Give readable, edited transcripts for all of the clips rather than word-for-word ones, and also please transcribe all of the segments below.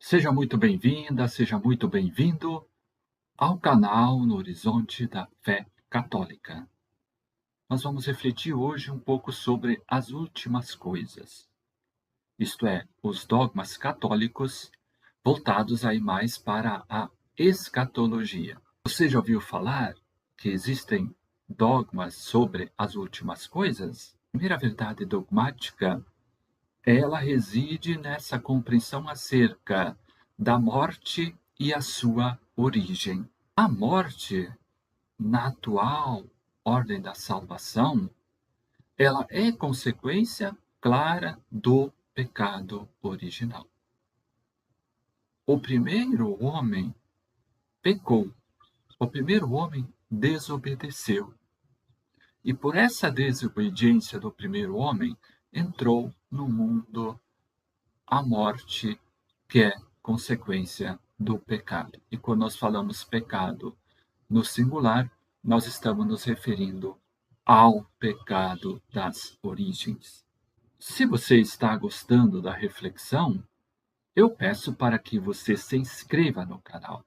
Seja muito bem-vinda, seja muito bem-vindo ao canal No Horizonte da Fé Católica. Nós vamos refletir hoje um pouco sobre as últimas coisas, isto é, os dogmas católicos voltados aí mais para a escatologia. Você já ouviu falar que existem dogmas sobre as últimas coisas? A primeira verdade dogmática, ela reside nessa compreensão acerca da morte e a sua origem. A morte, na atual ordem da salvação, ela é consequência clara do pecado original. O primeiro homem pecou, o primeiro homem desobedeceu. E por essa desobediência do primeiro homem, entrou no mundo a morte, que é consequência do pecado. E quando nós falamos pecado no singular, nós estamos nos referindo ao pecado das origens. Se você está gostando da reflexão, eu peço para que você se inscreva no canal.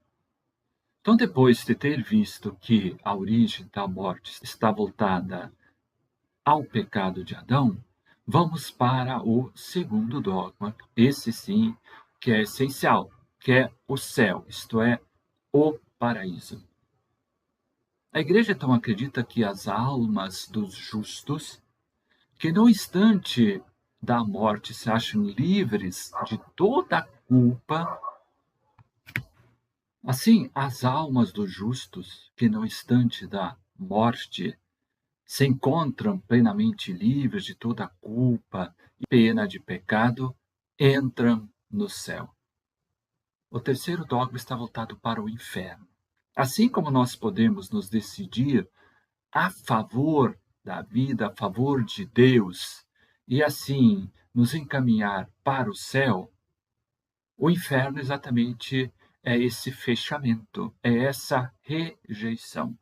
Então, depois de ter visto que a origem da morte está voltada ao pecado de Adão, vamos para o segundo dogma, esse sim, que é essencial, que é o céu, isto é, o paraíso. A Igreja então acredita que as almas dos justos, que no instante da morte se acham livres de toda a culpa, assim, as almas dos justos, que no instante da morte se encontram plenamente livres de toda a culpa e pena de pecado, entram no céu. O terceiro dogma está voltado para o inferno. Assim como nós podemos nos decidir a favor da vida, a favor de Deus, e assim nos encaminhar para o céu, o inferno exatamente é esse fechamento, é essa rejeição.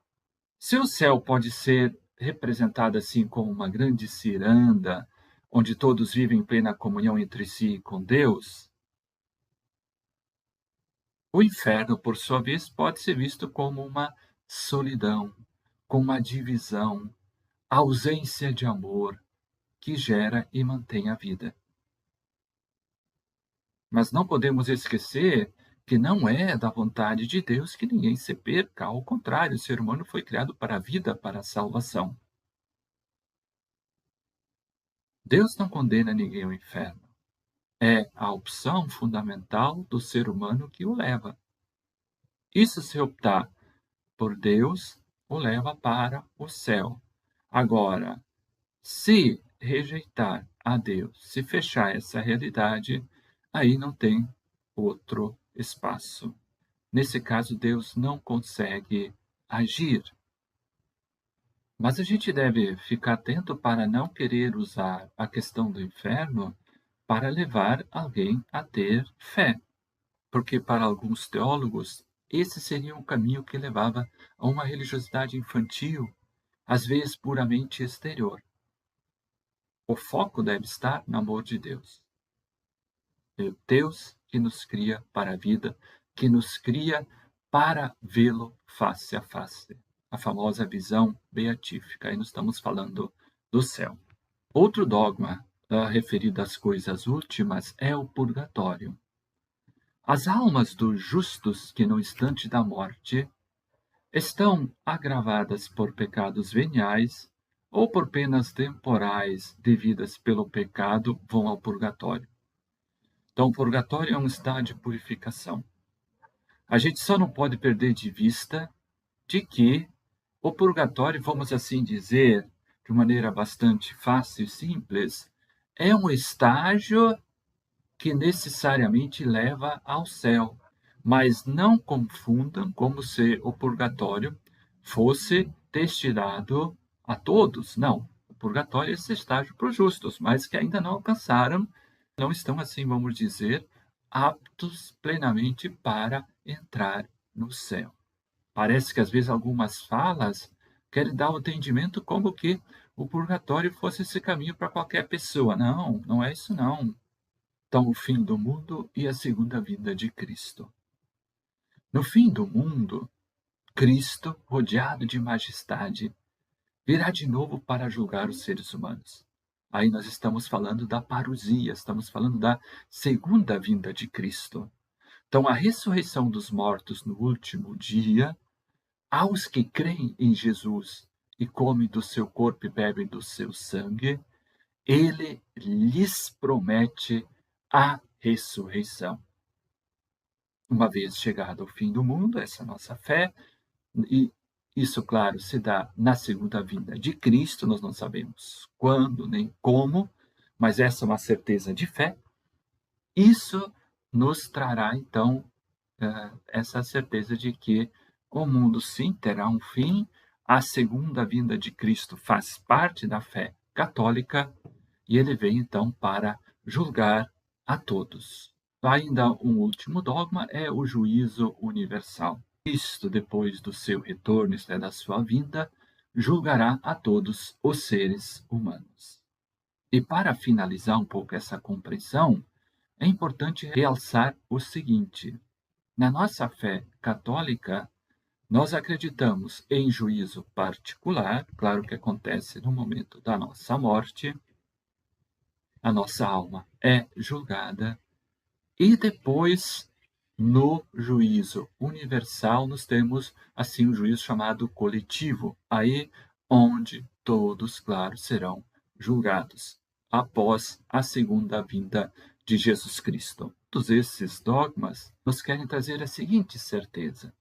Se o céu pode ser representado assim como uma grande ciranda, onde todos vivem em plena comunhão entre si e com Deus, o inferno, por sua vez, pode ser visto como uma solidão, com uma divisão, ausência de amor que gera e mantém a vida. Mas não podemos esquecer que não é da vontade de Deus que ninguém se perca, ao contrário, o ser humano foi criado para a vida, para a salvação. Deus não condena ninguém ao inferno. É a opção fundamental do ser humano que o leva. Isso, se optar por Deus, o leva para o céu. Agora, se rejeitar a Deus, se fechar essa realidade, aí não tem outro espaço. Nesse caso, Deus não consegue agir. Mas a gente deve ficar atento para não querer usar a questão do inferno para levar alguém a ter fé, porque para alguns teólogos esse seria um caminho que levava a uma religiosidade infantil, às vezes puramente exterior. O foco deve estar no amor de Deus. É Deus que nos cria para a vida, que nos cria para vê-lo face a face. A famosa visão beatífica. Aí nós estamos falando do céu. Outro dogma referido às coisas últimas é o purgatório. As almas dos justos que no instante da morte estão agravadas por pecados veniais ou por penas temporais devidas pelo pecado vão ao purgatório. Então, o purgatório é um estado de purificação. A gente só não pode perder de vista de que o purgatório, vamos assim dizer, de maneira bastante fácil e simples, é um estágio que necessariamente leva ao céu. Mas não confundam como se o purgatório fosse destinado a todos. Não. O purgatório é esse estágio para os justos, mas que ainda não alcançaram, não estão, assim, vamos dizer, aptos plenamente para entrar no céu. Parece que, às vezes, algumas falas querem dar o entendimento como que o purgatório fosse esse caminho para qualquer pessoa. Não, não é isso não. Então, o fim do mundo e a segunda vinda de Cristo. No fim do mundo, Cristo, rodeado de majestade, virá de novo para julgar os seres humanos. Aí nós estamos falando da parousia, estamos falando da segunda vinda de Cristo. Então, a ressurreição dos mortos no último dia, aos que creem em Jesus e comem do seu corpo e bebem do seu sangue, ele lhes promete a ressurreição. Uma vez chegado ao fim do mundo, essa nossa fé, e isso, claro, se dá na segunda vinda de Cristo, nós não sabemos quando nem como, mas essa é uma certeza de fé. Isso nos trará, então, essa certeza de que o mundo, sim, terá um fim. A segunda vinda de Cristo faz parte da fé católica e ele vem, então, para julgar a todos. Ainda um último dogma é o juízo universal. Cristo, depois do seu retorno, isto é, da sua vinda, julgará a todos os seres humanos. E para finalizar um pouco essa compreensão, é importante realçar o seguinte: na nossa fé católica, nós acreditamos em juízo particular, claro que acontece no momento da nossa morte, a nossa alma é julgada, e depois, no juízo universal, nós temos, assim, um juízo chamado coletivo, aí onde todos, claro, serão julgados, após a segunda vinda de Jesus Cristo. Todos esses dogmas nos querem trazer a seguinte certeza: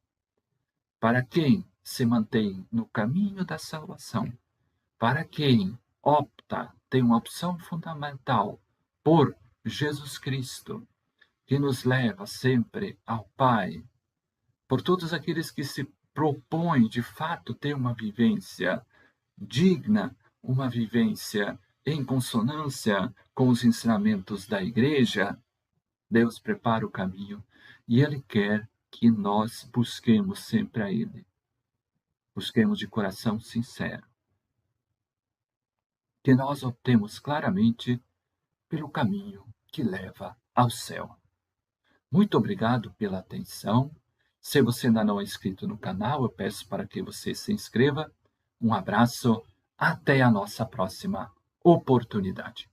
para quem se mantém no caminho da salvação, para quem opta, tem uma opção fundamental por Jesus Cristo, que nos leva sempre ao Pai, por todos aqueles que se propõem de fato ter uma vivência digna, uma vivência em consonância com os ensinamentos da Igreja, Deus prepara o caminho e Ele quer que nós busquemos sempre a Ele. Busquemos de coração sincero. Que nós optemos claramente pelo caminho que leva ao céu. Muito obrigado pela atenção. Se você ainda não é inscrito no canal, eu peço para que você se inscreva. Um abraço, até a nossa próxima oportunidade.